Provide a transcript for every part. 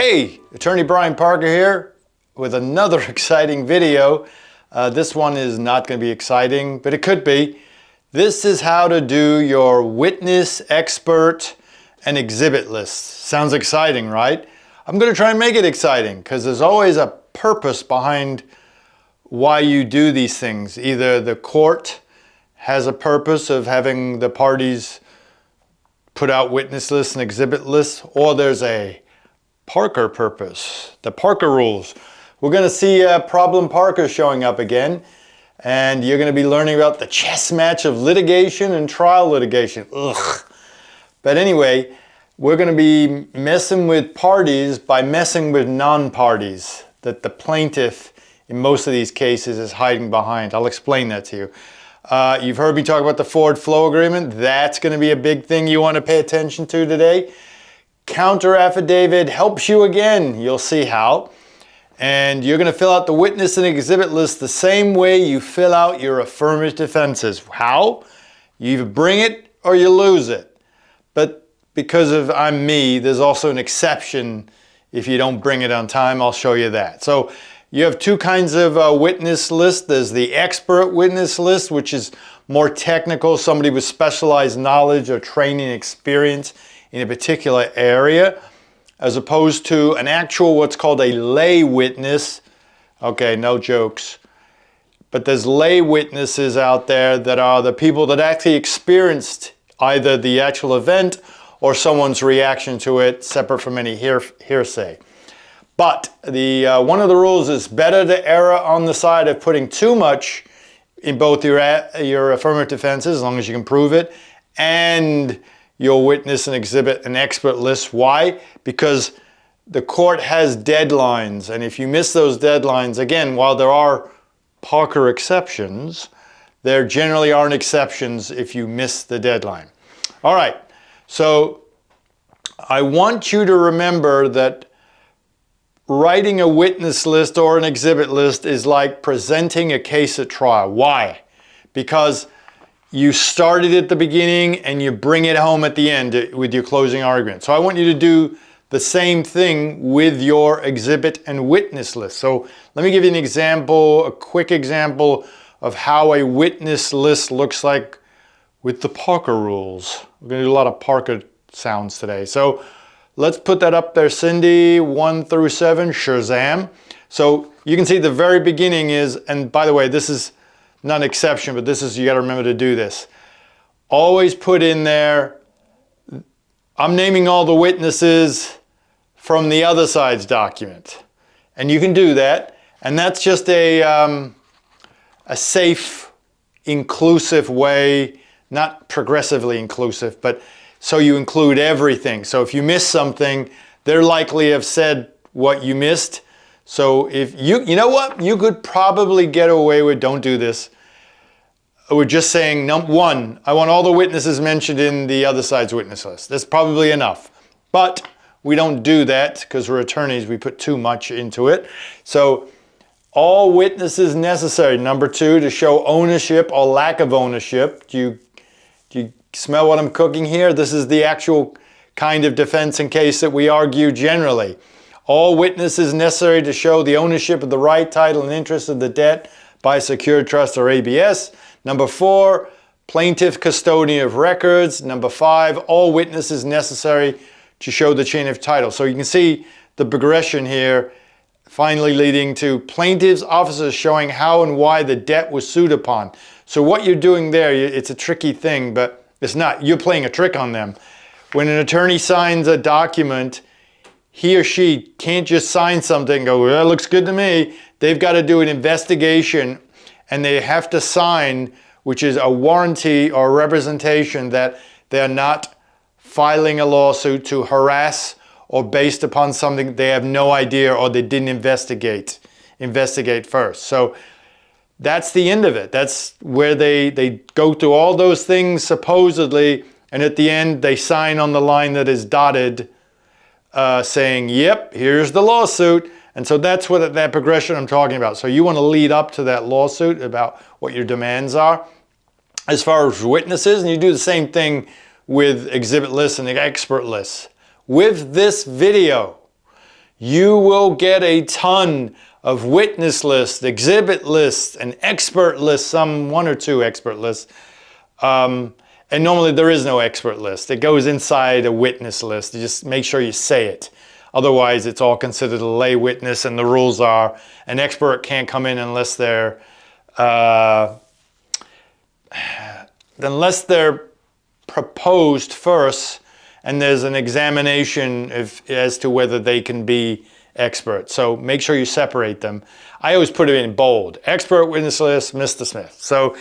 Hey, Attorney Brian Parker here with another exciting video. This one is not going to be exciting, but it could be. This is how to do your witness, expert, and exhibit list. Sounds exciting, right? I'm going to try and make it exciting because there's always a purpose behind why you do these things. Either the court has a purpose of having the parties put out witness lists and exhibit lists, or there's a Parker purpose, the Parker rules. We're going to see Problem Parker showing up again, and you're going to be learning about the chess match of litigation and trial litigation. Ugh. But anyway, we're going to be messing with parties by messing with non-parties that the plaintiff in most of these cases is hiding behind. I'll explain that to you. You've heard me talk about the forward flow agreement. That's going to be a big thing you want to pay attention to today. Counter Affidavit helps you again. You'll see how. And you're going to fill out the witness and exhibit list the same way you fill out your affirmative defenses. How? You either bring it or you lose it. But because of I'm me, there's also an exception if you don't bring it on time. I'll show you that. So you have two kinds of witness list. There's the expert witness list, which is more technical, somebody with specialized knowledge or training experience in a particular area, as opposed to an actual what's called a lay witness. Okay, no jokes. But there's lay witnesses out there that are the people that actually experienced either the actual event or someone's reaction to it, separate from any hearsay. But one of the rules is better to err on the side of putting too much in both your affirmative defenses, as long as you can prove it, and your witness and exhibit and expert list. Why? Because the court has deadlines, and if you miss those deadlines, again, while there are Parker exceptions, there generally aren't exceptions if you miss the deadline. All right, so I want you to remember that writing a witness list or an exhibit list is like presenting a case at trial. Why? Because you started at the beginning and you bring it home at the end with your closing argument. So I want you to do the same thing with your exhibit and witness list. So let me give you an example, a quick example of how a witness list looks like with the Parker rules. We're going to do a lot of Parker sounds today. So let's put that up there, Cindy, 1 through 7, Shazam. So you can see the very beginning is, and by the way, this is not an exception, but this is, you got to remember to do this. Always put in there, I'm naming all the witnesses from the other side's document. And you can do that. And that's just a safe, inclusive way, not progressively inclusive, but so you include everything. So if you miss something, they're likely have said what you missed. So if you know what, you could probably get away with, don't do this. We're just saying, number one, I want all the witnesses mentioned in the other side's witness list. That's probably enough. But we don't do that because we're attorneys. We put too much into it. So all witnesses necessary. Number 2, to show ownership or lack of ownership. Do you smell what I'm cooking here? This is the actual kind of defense in case that we argue generally. All witnesses necessary to show the ownership of the right, title, and interest of the debt by secured trust or ABS. Number 4, plaintiff custodian of records. Number 5, all witnesses necessary to show the chain of title. So you can see the progression here, finally leading to plaintiff's officers showing how and why the debt was sued upon. So what you're doing there, it's a tricky thing, but it's not. You're playing a trick on them. When an attorney signs a document, he or she can't just sign something and go, well, that looks good to me. They've got to do an investigation, and they have to sign, which is a warranty or representation that they're not filing a lawsuit to harass or based upon something they have no idea or they didn't investigate first. So that's the end of it. That's where they go through all those things supposedly, and at the end they sign on the line that is dotted saying, yep, here's the lawsuit. And so that's what that progression I'm talking about. So you want to lead up to that lawsuit about what your demands are. As far as witnesses, and you do the same thing with exhibit lists and the expert lists. With this video, you will get a ton of witness lists, exhibit lists, and expert lists, some 1 or 2 expert lists. And normally there is no expert list. It goes inside a witness list. You just make sure you say it. Otherwise, it's all considered a lay witness, and the rules are an expert can't come in unless they're proposed first, and there's an examination as to whether they can be expert. So make sure you separate them. I always put it in bold. Expert witness list, Mr. Smith. So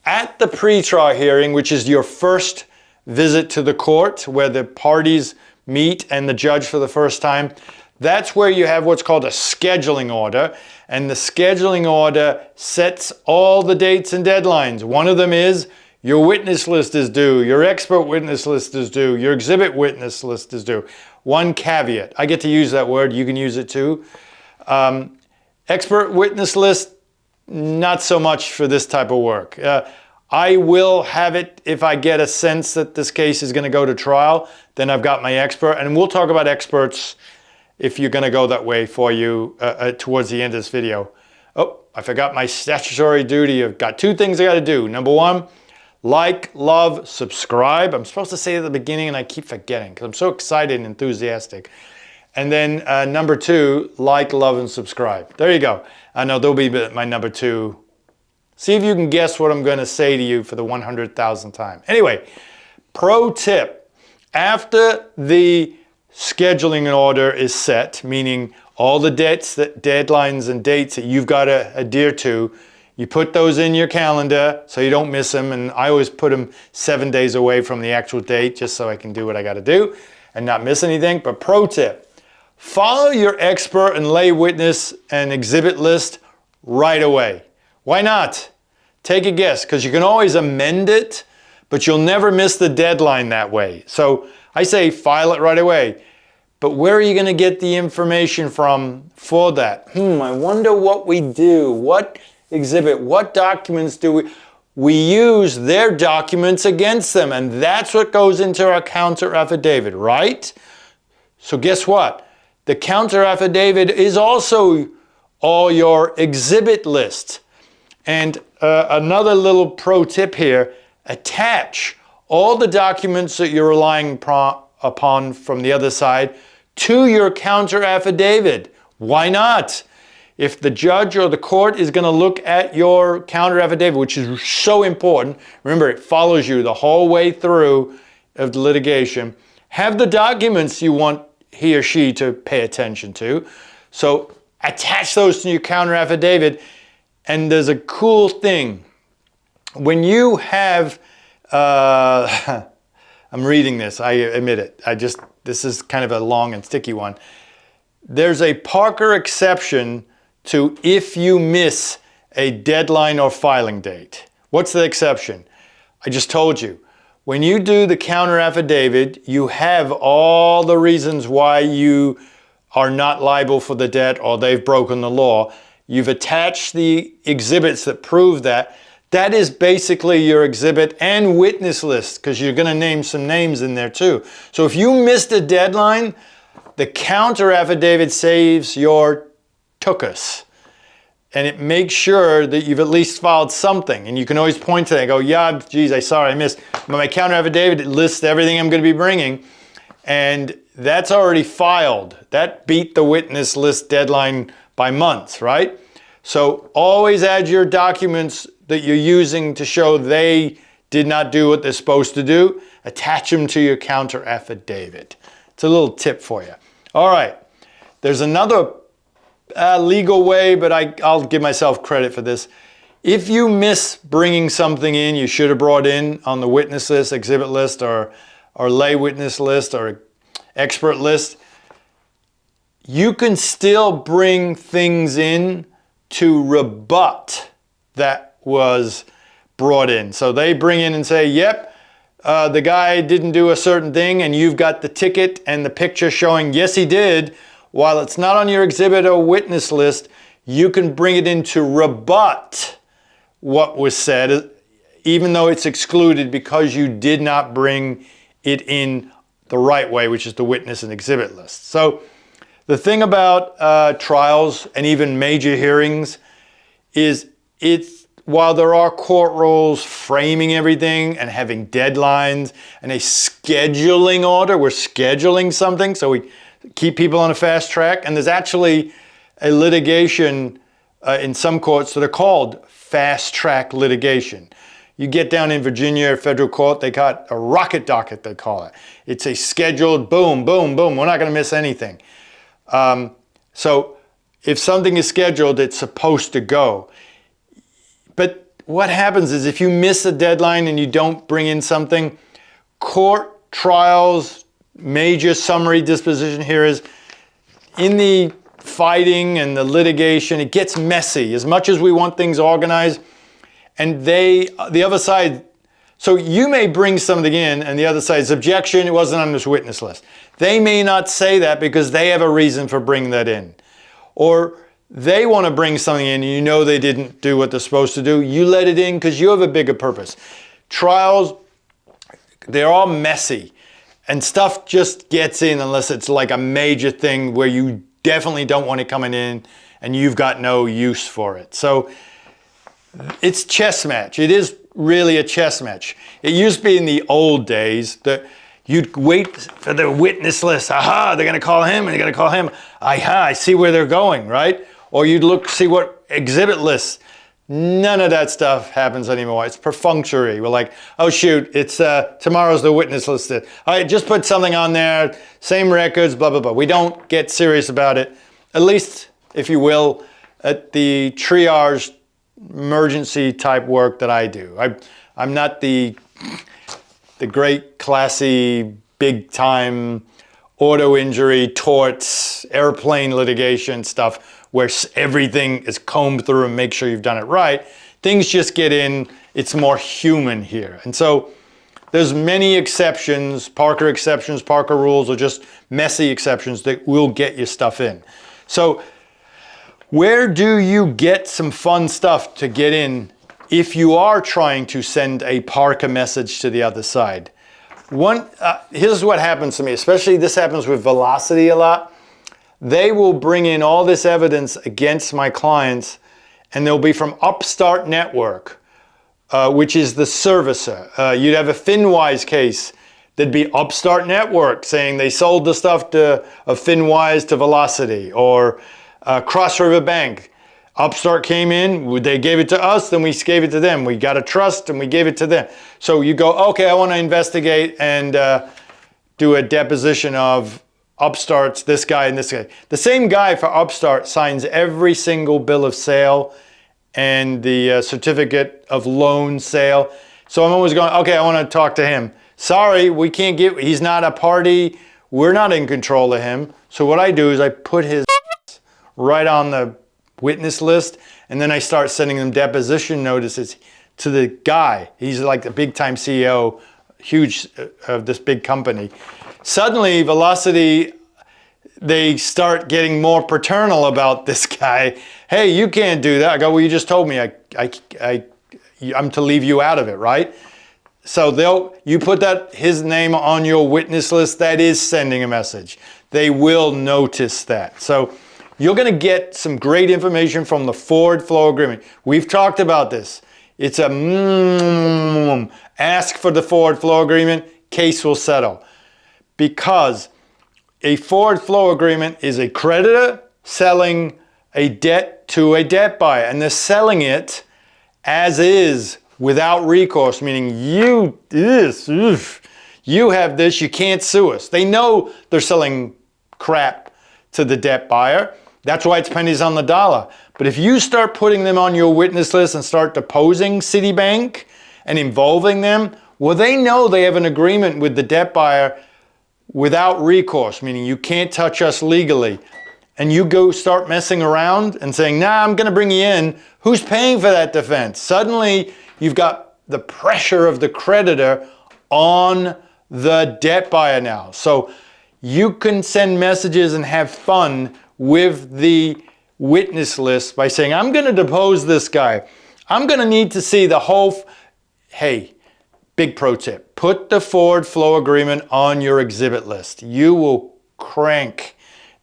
at the pretrial hearing, which is your first visit to the court, where the parties meet and the judge for the first time, that's where you have what's called a scheduling order. And the scheduling order sets all the dates and deadlines. One of them is your witness list is due, your expert witness list is due, your exhibit witness list is due. One caveat, I get to use that word, you can use it too. Expert witness list, not so much for this type of work. I will have it if I get a sense that this case is going to go to trial, then I've got my expert. And we'll talk about experts if you're going to go that way for you towards the end of this video. Oh, I forgot my statutory duty. I've got 2 things I got to do. Number 1, like, love, subscribe. I'm supposed to say it at the beginning and I keep forgetting because I'm so excited and enthusiastic. And then number 2, like, love, and subscribe. There you go. I know there'll be my number 2. See if you can guess what I'm going to say to you for the 100,000th time. Anyway, pro tip. After the scheduling order is set, meaning all the deadlines and dates that you've got to adhere to, you put those in your calendar so you don't miss them. And I always put them 7 days away from the actual date just so I can do what I got to do and not miss anything. But pro tip, follow your expert and lay witness and exhibit list right away. Why not? Take a guess, because you can always amend it, but you'll never miss the deadline that way. So I say file it right away. But where are you going to get the information from for that? I wonder what we do. What exhibit, what documents do we use their documents against them, and that's what goes into our counter affidavit, right? So guess what? The counter affidavit is also all your exhibit list. And another little pro tip here, attach all the documents that you're relying upon from the other side to your counter affidavit. Why not? If the judge or the court is going to look at your counter affidavit, which is so important, remember it follows you the whole way through of the litigation, have the documents you want he or she to pay attention to. So attach those to your counter affidavit. And there's a cool thing. When you have, I'm reading this, I admit it. This is kind of a long and sticky one. There's a Parker exception to if you miss a deadline or filing date. What's the exception? I just told you. When you do the counter affidavit, you have all the reasons why you are not liable for the debt or they've broken the law. You've attached the exhibits that prove that. That is basically your exhibit and witness list, because you're going to name some names in there too. So if you missed a deadline, the counter affidavit saves your tuchus. And it makes sure that you've at least filed something. And you can always point to that and go, yeah, geez, I missed. But my counter affidavit, it lists everything I'm going to be bringing. And that's already filed. That beat the witness list deadline by months, right? So always add your documents that you're using to show they did not do what they're supposed to do. Attach them to your counter affidavit. It's a little tip for you. All right. There's another legal way, but I'll give myself credit for this. If you miss bringing something in you should have brought in on the witness list, exhibit list, or lay witness list, or expert list, you can still bring things in to rebut that was brought in. So they bring in and say, yep, the guy didn't do a certain thing, and you've got the ticket and the picture showing, yes, he did. While it's not on your exhibit or witness list, you can bring it in to rebut what was said, even though it's excluded because you did not bring it in the right way, which is the witness and exhibit list. So The thing about trials and even major hearings is while there are court rules framing everything and having deadlines and a scheduling order, we're scheduling something so we keep people on a fast track. And there's actually a litigation in some courts that are called fast track litigation. You get down in Virginia federal court, they got a rocket docket, they call it. It's a scheduled boom, boom, boom. We're not going to miss anything. So if something is scheduled, it's supposed to go. But what happens is if you miss a deadline and you don't bring in something, court trials, major summary disposition here is in the fighting and the litigation, it gets messy as much as we want things organized. And the other side, so you may bring something in and the other side's objection, it wasn't on this witness list. They may not say that because they have a reason for bringing that in. Or they want to bring something in and you know they didn't do what they're supposed to do. You let it in because you have a bigger purpose. Trials, they're all messy and stuff just gets in unless it's like a major thing where you definitely don't want it coming in and you've got no use for it. So it's chess match. It is really a chess match. It used to be in the old days that you'd wait for the witness list. Aha, they're going to call him and they're going to call him. Aha, I see where they're going, right? Or you'd look, see what exhibit lists. None of that stuff happens anymore. It's perfunctory. We're like, oh shoot, it's tomorrow's the witness list. All right, just put something on there, same records, blah, blah, blah. We don't get serious about it, at least, if you will, at the triage emergency type work that I do. I'm not the great classy big time auto injury, torts, airplane litigation stuff where everything is combed through and make sure you've done it right. Things just get in, it's more human here. And so there's many exceptions, Parker rules, or just messy exceptions that will get your stuff in. So where do you get some fun stuff to get in if you are trying to send a Parker message to the other side? Here's what happens to me, especially this happens with Velocity a lot. They will bring in all this evidence against my clients and they'll be from Upstart Network, which is the servicer. You'd have a FinWise case. There'd be Upstart Network saying they sold the stuff of FinWise to Velocity, or Cross River Bank. Upstart came in, they gave it to us, then we gave it to them. We got a trust and we gave it to them. So you go, okay, I want to investigate and do a deposition of Upstart's this guy and this guy. The same guy for Upstart signs every single bill of sale and the certificate of loan sale. So I'm always going, okay, I want to talk to him. Sorry, we can't he's not a party. We're not in control of him. So what I do is I put his right on the witness list and then I start sending them deposition notices to the guy. He's like the big time CEO, huge of this big company. Suddenly, Velocity, they start getting more paternal about this guy. Hey, you can't do that. I go, well, you just told me I'm to leave you out of it, right? So you put his name on your witness list, that is sending a message. They will notice that. So you're going to get some great information from the forward flow agreement. We've talked about this. It's ask for the forward flow agreement, case will settle. Because a forward flow agreement is a creditor selling a debt to a debt buyer, and they're selling it as is without recourse, meaning you have this, you can't sue us. They know they're selling crap to the debt buyer. That's why it's pennies on the dollar. But if you start putting them on your witness list and start deposing Citibank and involving them, well, they know they have an agreement with the debt buyer without recourse, meaning you can't touch us legally. And you go start messing around and saying, nah, I'm going to bring you in. Who's paying for that defense? Suddenly, you've got the pressure of the creditor on the debt buyer now. So you can send messages and have fun with the witness list by saying, I'm going to depose this guy. I'm going to need to see the whole... Hey, big pro tip. Put the forward flow agreement on your exhibit list. You will crank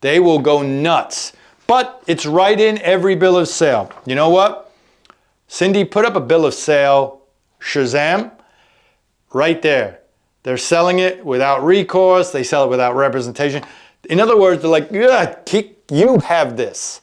They will go nuts. But it's right in every bill of sale. You know what? Cindy, put up a bill of sale, Shazam, right there. They're selling it without recourse. They sell it without representation. In other words, they're like, yeah, you have this.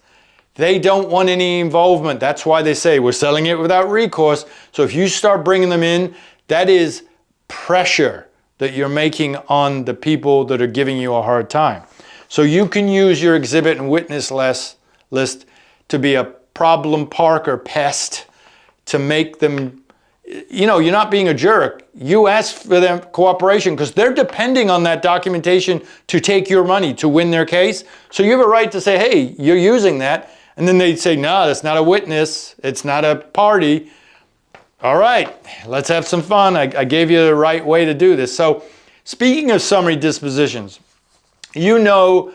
They don't want any involvement. That's why they say we're selling it without recourse. So if you start bringing them in, that is pressure that you're making on the people that are giving you a hard time. So you can use your exhibit and witness list to be a problem parker pest, to make them, you know, you're not being a jerk. You ask for them cooperation because they're depending on that documentation to take your money, to win their case. So you have a right to say, hey, you're using that. And then they say, no, that's not a witness. It's not a party. All right, let's have some fun. I gave you the right way to do this. So speaking of summary dispositions, you know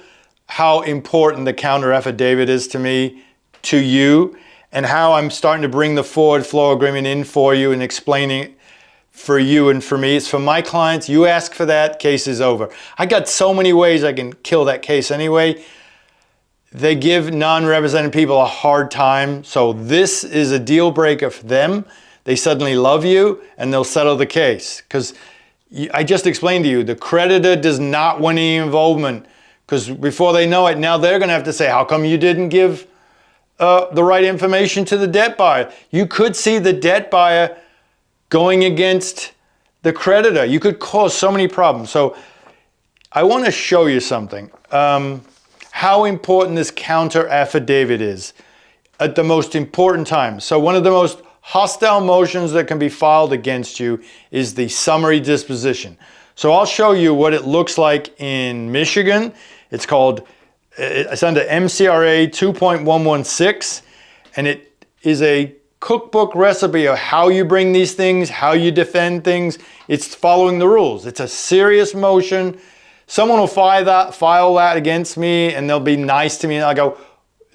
how important the counter affidavit is to me, to you, and how I'm starting to bring the forward flow agreement in for you and explaining it for you and for me. It's for my clients. You ask for that, case is over. I got so many ways I can kill that case anyway. They give non-represented people a hard time, so this is a deal breaker for them. They suddenly love you and they'll settle the case. Because I just explained to you, the creditor does not want any involvement, because before they know it, now they're going to have to say, how come you didn't give the right information to the debt buyer? You could see the debt buyer going against the creditor. You could cause so many problems. So I want to show you something. How important this counter affidavit is at the most important time. So one of the most hostile motions that can be filed against you is the summary disposition. So I'll show you what it looks like in Michigan. It's under MCRA 2.116, and it is a cookbook recipe of how you bring these things, how you defend things. It's following the rules. It's a serious motion. Someone will file that against me and they'll be nice to me, and I'll go,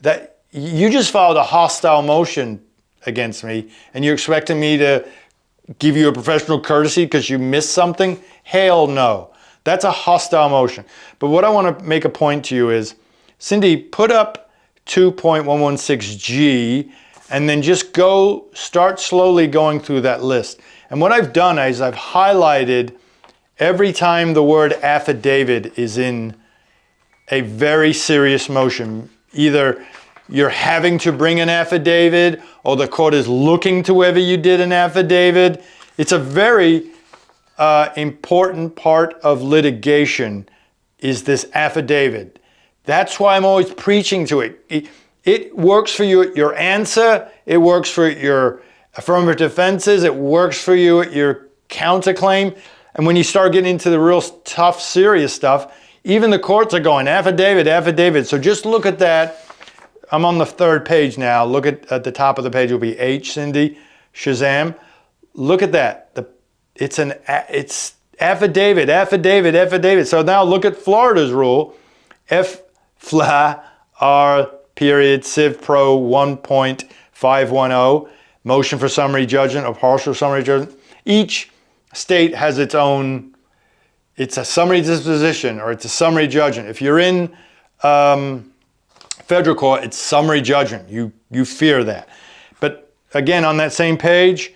that you just filed a hostile motion against me and you're expecting me to give you a professional courtesy because you missed something? Hell no. That's a hostile motion. But what I want to make a point to you is, Cindy, put up 2.116G and then just start slowly going through that list. And what I've done is I've highlighted every time the word affidavit is in a very serious motion. Either you're having to bring an affidavit or the court is looking to whether you did an affidavit. It's a very important part of litigation, is this affidavit. That's why I'm always preaching to it. It works for you at your answer. It works for your affirmative defenses. It works for you at your counterclaim. And when you start getting into the real tough, serious stuff, even the courts are going, affidavit, affidavit. So just look at that. I'm on the third page now. Look at the top of the page will be H, Cindy, Shazam. Look at that. It's affidavit, affidavit, affidavit. So now look at Florida's rule, FLA R period Civ Pro 1.510, motion for summary judgment or partial summary judgment. Each state has its own, it's a summary disposition or it's a summary judgment. If you're in federal court, it's summary judgment. You fear that. But again, on that same page,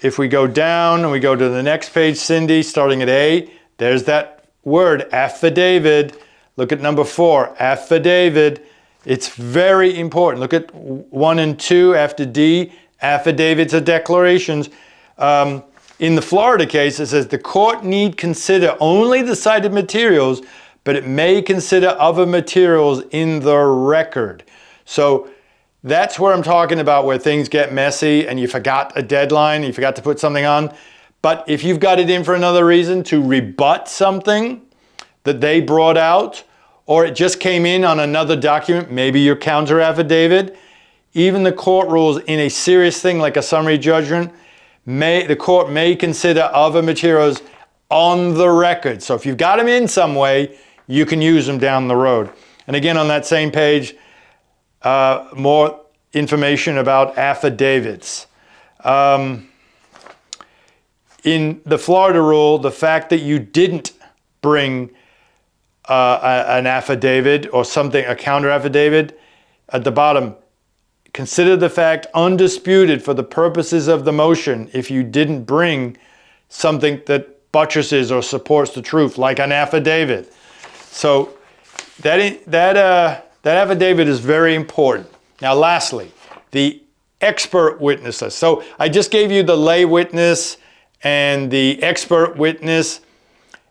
if we go down and we go to the next page, Cindy, starting at A, there's that word, affidavit. Look at number 4, affidavit. It's very important. Look at 1 and 2 after D, affidavits or declarations. In the Florida case, it says the court need consider only the cited materials, but it may consider other materials in the record. So that's where I'm talking about where things get messy and you forgot a deadline, you forgot to put something on. But if you've got it in for another reason to rebut something that they brought out, or it just came in on another document, maybe your counter affidavit, even the court rules in a serious thing like a summary judgment, the court may consider other materials on the record. So if you've got them in some way, you can use them down the road. And again, on that same page, more information about affidavits. In the Florida rule, the fact that you didn't bring an affidavit or something, a counter affidavit, at the bottom, consider the fact undisputed for the purposes of the motion if you didn't bring something that buttresses or supports the truth, like an affidavit. So that affidavit is very important. Now, lastly, the expert witness list. So I just gave you the lay witness and the expert witness.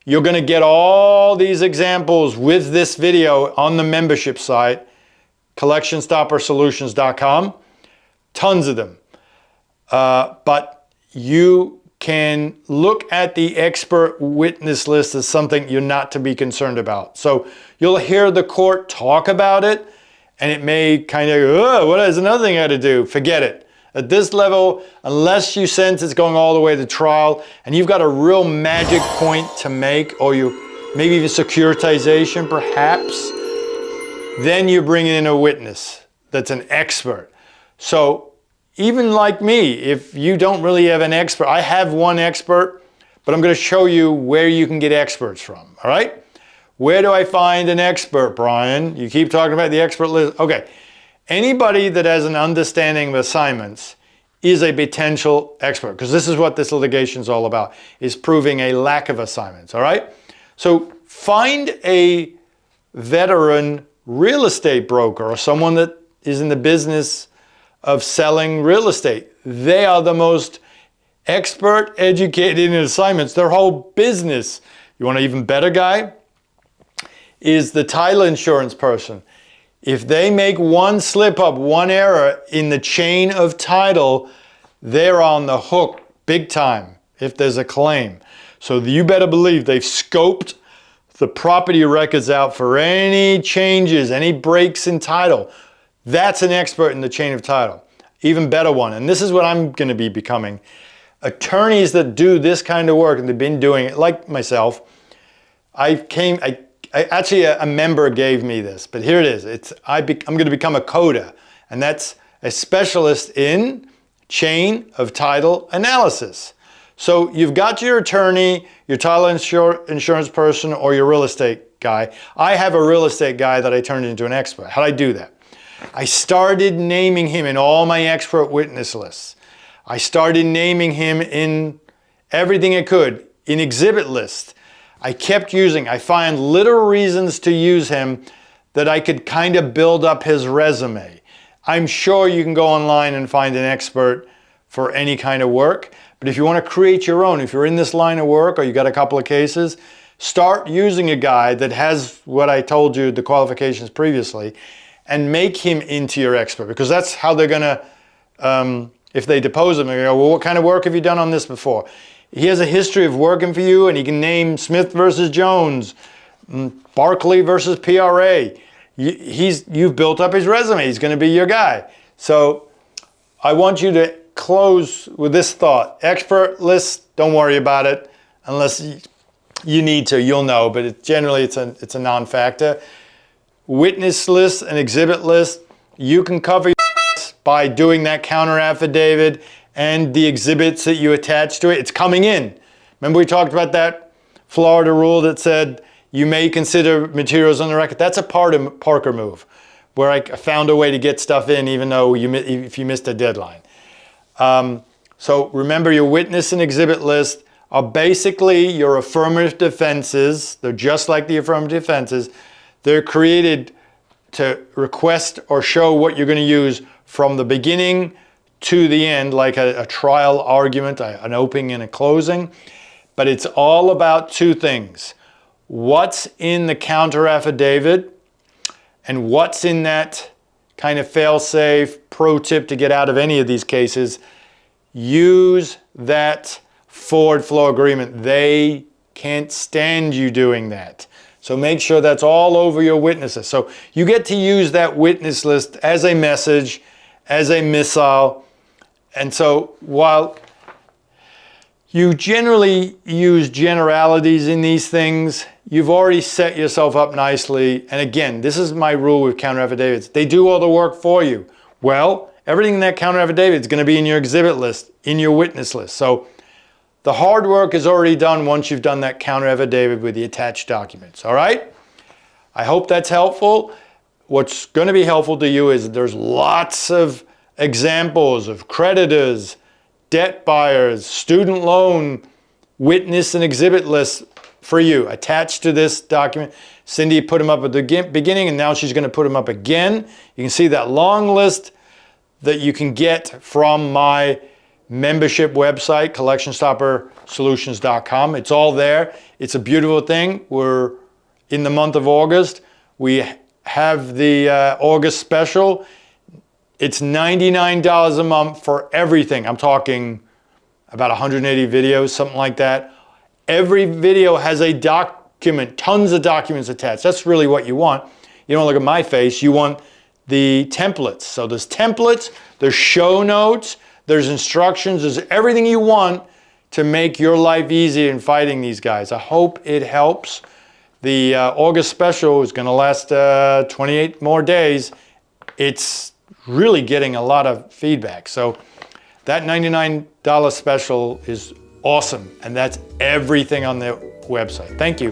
You're going to get all these examples with this video on the membership site, collectionstoppersolutions.com. Tons of them. But you can look at the expert witness list as something you're not to be concerned about. So you'll hear the court talk about it, and it may kind of, oh, what is another thing I had to do? Forget it. At this level, unless you sense it's going all the way to trial and you've got a real magic point to make, or maybe even securitization perhaps, then you're bringing in a witness that's an expert. So even like me, if you don't really have an expert, I have one expert, but I'm going to show you where you can get experts from, all right? Where do I find an expert, Brian? You keep talking about the expert list. Okay. Anybody that has an understanding of assignments is a potential expert, because this is what this litigation is all about, is proving a lack of assignments, all right? So find a veteran real estate broker or someone that is in the business of selling real estate. They are the most expert, educated in assignments. Their whole business. You want an even better guy? Is the title insurance person. If they make one slip up, one error in the chain of title, they're on the hook big time if there's a claim. So you better believe they've scoped the property records out for any changes, any breaks in title. That's an expert in the chain of title. Even better one, and this is what I'm going to be becoming. Attorneys that do this kind of work, and they've been doing it, like myself, actually, a member gave me this, but here it is. I'm going to become a CODA, and that's a specialist in chain of title analysis. So you've got your attorney, your title insurance person, or your real estate guy. I have a real estate guy that I turned into an expert. How did I do that? I started naming him in all my expert witness lists. I started naming him in everything I could, in exhibit lists. I kept using, I find little reasons to use him that I could kind of build up his resume. I'm sure you can go online and find an expert for any kind of work, but if you want to create your own, if you're in this line of work or you got a couple of cases, start using a guy that has what I told you, the qualifications previously, and make him into your expert, because that's how they're going to, if they depose him, they go, well, what kind of work have you done on this before? He has a history of working for you, and he can name Smith versus Jones, Barkley versus PRA. You've built up his resume. He's going to be your guy. So I want you to close with this thought. Expert list, don't worry about it unless you need to. You'll know, but generally it's a non-factor. Witness list and exhibit list, you can cover by doing that counter affidavit and the exhibits that you attach to it. It's coming in. Remember we talked about that Florida rule that said you may consider materials on the record? That's a part of Parker move, where I found a way to get stuff in even though if you missed a deadline. So remember, your witness and exhibit list are basically your affirmative defenses. They're just like the affirmative defenses. They're created to request or show what you're going to use from the beginning to the end, like a trial argument, an opening and a closing. But it's all about two things. What's in the counter affidavit and what's in that kind of fail-safe pro tip to get out of any of these cases. Use that forward flow agreement. They can't stand you doing that. So make sure that's all over your witnesses. So you get to use that witness list as a message, as a missile. And so while you generally use generalities in these things, you've already set yourself up nicely. And again, this is my rule with counter affidavits. They do all the work for you. Well, everything in that counter affidavit is going to be in your exhibit list, in your witness list. So the hard work is already done once you've done that counter affidavit with the attached documents. All right? I hope that's helpful. What's going to be helpful to you is there's lots of examples of creditors, debt buyers, student loan, witness and exhibit lists for you attached to this document. Cindy put them up at the beginning, and now she's going to put them up again. You can see that long list that you can get from my membership website, collectionstoppersolutions.com. It's all there. It's a beautiful thing. We're in the month of August. We have the August special. It's $99 a month for everything. I'm talking about 180 videos, something like that. Every video has a document, tons of documents attached. That's really what you want. You don't look at my face, you want the templates. So there's templates, there's show notes, there's instructions, there's everything you want to make your life easy in fighting these guys. I hope it helps. The August special is going to last 28 more days. It's really getting a lot of feedback. So that $99 special is awesome, and that's everything on the website. Thank you.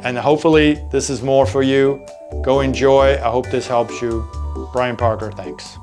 And hopefully this is more for you. Go enjoy. I hope this helps you. Brian Parker, thanks.